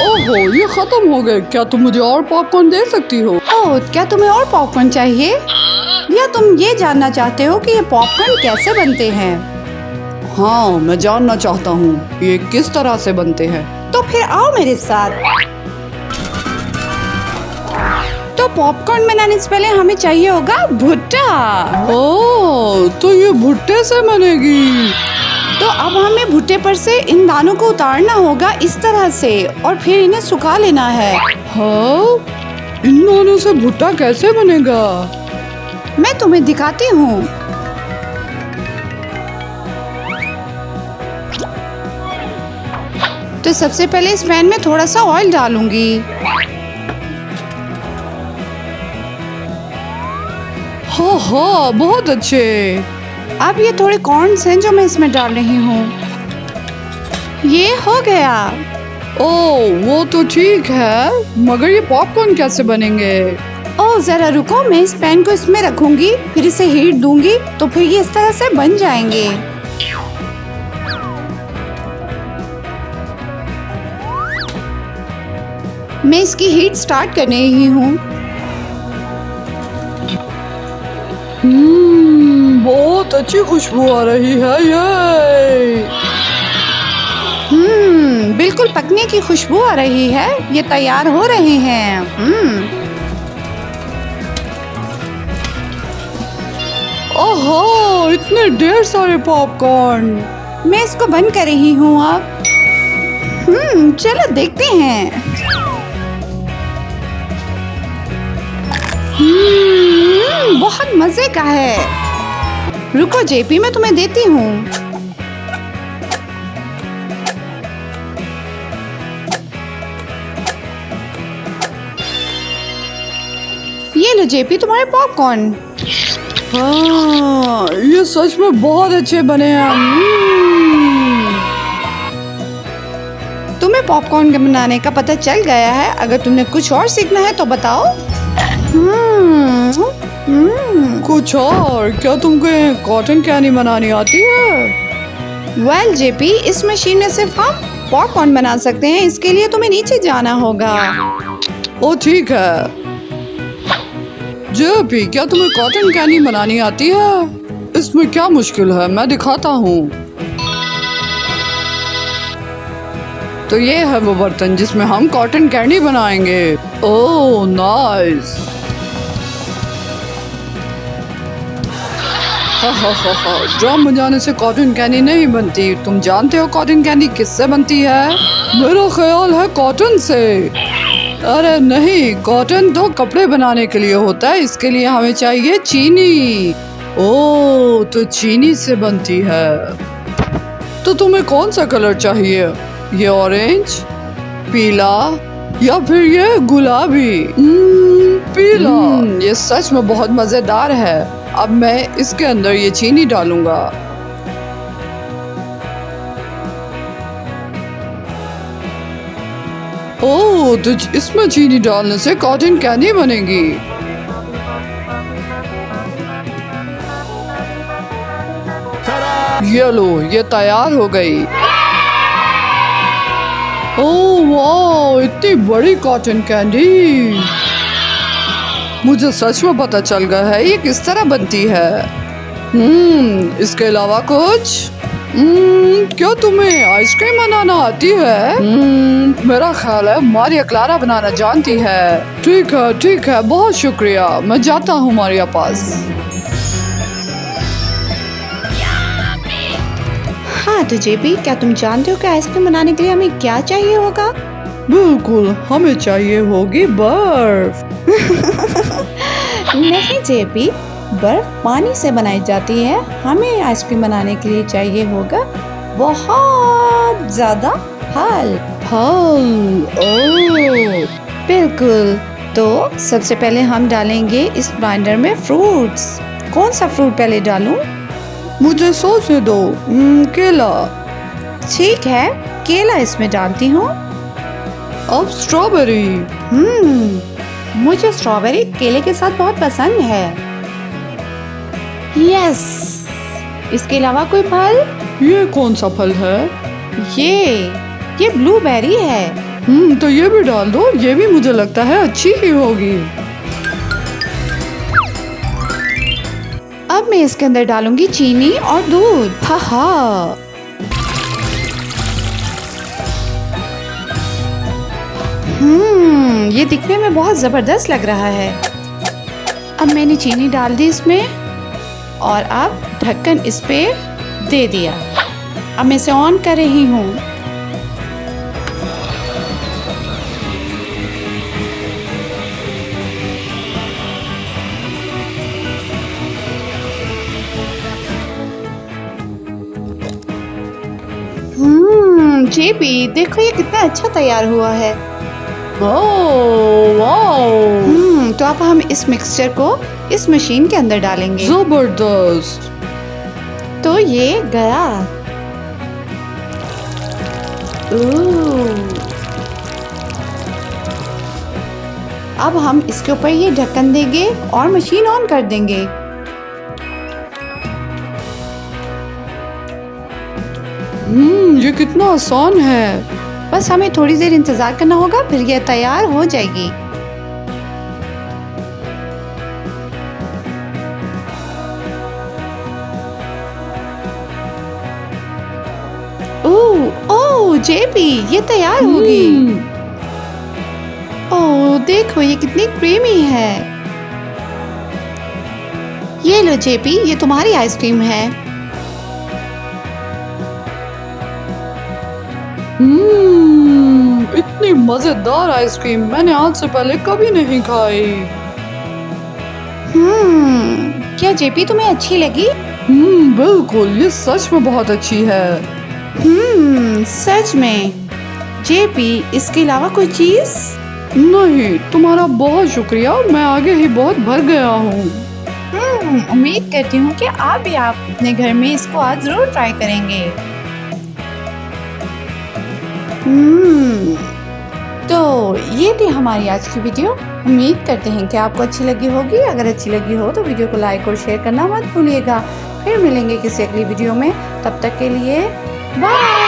ओहो, ये खत्म हो गए। क्या तुम मुझे और पॉपकॉर्न दे सकती हो? ओह, क्या तुम्हें और पॉपकॉर्न चाहिए या तुम ये जानना चाहते हो कि ये पॉपकॉर्न कैसे बनते हैं? हाँ, मैं जानना चाहता हूँ ये किस तरह से बनते हैं। तो फिर आओ मेरे साथ। तो पॉपकॉर्न बनाने से पहले हमें चाहिए होगा भुट्टा। ओह, तो ये भुट्टे से बनेगी। तो अब हमें भुट्टे पर से इन दानों को उतारना होगा इस तरह से और फिर इन्हें सुखा लेना है। हाँ, इन दानों से भुट्टा कैसे बनेगा? मैं तुम्हें दिखाती हूँ। तो सबसे पहले इस पैन में थोड़ा सा ऑयल डालूंगी। हाँ हाँ, बहुत अच्छे। अब ये थोड़े कॉर्न्स हैं जो मैं इसमें डाल रही हूँ। ये हो गया। ओह, वो तो ठीक है, मगर ये पॉपकॉर्न कैसे बनेंगे? ओह, जरा रुको, मैं इस पैन को इसमें रखूंगी, फिर इसे हीट दूंगी, तो फिर ये इस तरह से बन जाएंगे। मैं इसकी हीट स्टार्ट कर रही हूँ। बहुत अच्छी खुशबू आ रही है ये। बिल्कुल पकने की खुशबू आ रही है। ये तैयार हो रहे हैं। ओहो, इतने ढेर सारे पॉपकॉर्न। मैं इसको बंद कर रही हूँ अब। चलो देखते हैं। बहुत मजे का है। रुको जेपी, मैं तुम्हें देती हूँ। ये लो जेपी, तुम्हारे पॉपकॉर्न। हाँ, ये सच में बहुत अच्छे बने हैं। तुम्हें पॉपकॉर्न बनाने का पता चल गया है। अगर तुमने कुछ और सीखना है तो बताओ। कुछ और? क्या तुमको कॉटन कैंडी बनानी आती है? वेल जेपी, इस मशीन में सिर्फ हम पॉपकॉर्न बना सकते हैं। इसके लिए तुम्हें नीचे जाना होगा। ओ ठीक है। जेपी, क्या तुम्हें कॉटन कैंडी बनानी आती है? इसमें क्या मुश्किल है, मैं दिखाता हूँ। तो ये है वो बर्तन जिसमें हम कॉटन कैंडी बनाएंगे। Oh nice. ड्रम बजाने से कॉटन कैंडी नहीं बनती। तुम जानते हो कॉटन कैंडी किससे बनती है? मेरा ख्याल है कॉटन से। अरे नहीं, कॉटन तो कपड़े बनाने के लिए होता है। इसके लिए हमें चाहिए चीनी। ओह, तो चीनी से बनती है। तो तुम्हें कौन सा कलर चाहिए? ये ऑरेंज, पीला या फिर ये गुलाबी? पीला। ये सच में बहुत मजेदार है। अब मैं इसके अंदर ये चीनी डालूंगा। ओह, तो इसमें चीनी डालने से कॉटन कैंडी बनेगी। ये लो, ये तैयार हो गई। ओह वाह, इतनी बड़ी कॉटन कैंडी। मुझे सच में पता चल गया है ये किस तरह बनती है। इसके अलावा कुछ? क्या तुम्हें आइसक्रीम बनाना आती है? मेरा ख्याल है मारिया क्लारा बनाना जानती है। ठीक है, बहुत शुक्रिया। मैं जाता हूँ मारिया पास। हाँ तो जेपी, क्या तुम जानते हो कि आइसक्रीम बनाने के लिए हमें क्या चाहिए होगा? बिल्कुल, हमें चाहिए होगी बर्फ। नहीं जेपी, बर्फ पानी से बनाई जाती है। हमें आइसक्रीम बनाने के लिए चाहिए होगा बहुत ज्यादा फल। ओह बिल्कुल। तो सबसे पहले हम डालेंगे इस ग्राइंडर में फ्रूट्स। कौन सा फ्रूट पहले डालूं? मुझे सोचने दो। केला। ठीक है, केला इसमें डालती हूँ। अब स्ट्रॉबेरी। मुझे स्ट्रॉबेरी केले के साथ बहुत पसंद है। यस। इसके अलावा कोई फल? ये कौन सा फल है? ये ब्लूबेरी है। तो ये भी डाल दो, ये भी मुझे लगता है अच्छी ही होगी। अब मैं इसके अंदर डालूंगी चीनी और दूध। हा हा। ये दिखने में बहुत ज़बरदस्त लग रहा है। अब मैंने चीनी डाल दी इसमें और अब ढक्कन इस पे दे दिया। अब मैं इसे ऑन कर रही हूँ। जेपी देखो ये कितना अच्छा तैयार हुआ है। Oh wow! तो अब हम इस मिक्सचर को इस मशीन के अंदर डालेंगे। जबरदस्त। तो ये गया। अब हम इसके ऊपर ये ढक्कन देंगे और मशीन ऑन कर देंगे। ये कितना आसान है। बस हमें थोड़ी देर इंतजार करना होगा, फिर ये तैयार हो जाएगी। ओह जेपी ये तैयार होगी। ओह देखो ये कितनी क्रीमी है। ये लो जेपी, ये तुम्हारी आइसक्रीम है। इतनी मजेदार आइसक्रीम मैंने आज से पहले कभी नहीं खाई। क्या जेपी तुम्हें अच्छी लगी? बिल्कुल, ये सच में बहुत अच्छी है। सच में। जेपी इसके अलावा कोई चीज? नहीं, तुम्हारा बहुत शुक्रिया, मैं आगे ही बहुत भर गया हूँ। उम्मीद करती हूँ कि आप भी अपने घर में इसको आज जरूर ट्राई करेंगे। तो ये थी हमारी आज की वीडियो। उम्मीद करते हैं कि आपको अच्छी लगी होगी। अगर अच्छी लगी हो तो वीडियो को लाइक और शेयर करना मत भूलिएगा। फिर मिलेंगे किसी अगली वीडियो में, तब तक के लिए बाय।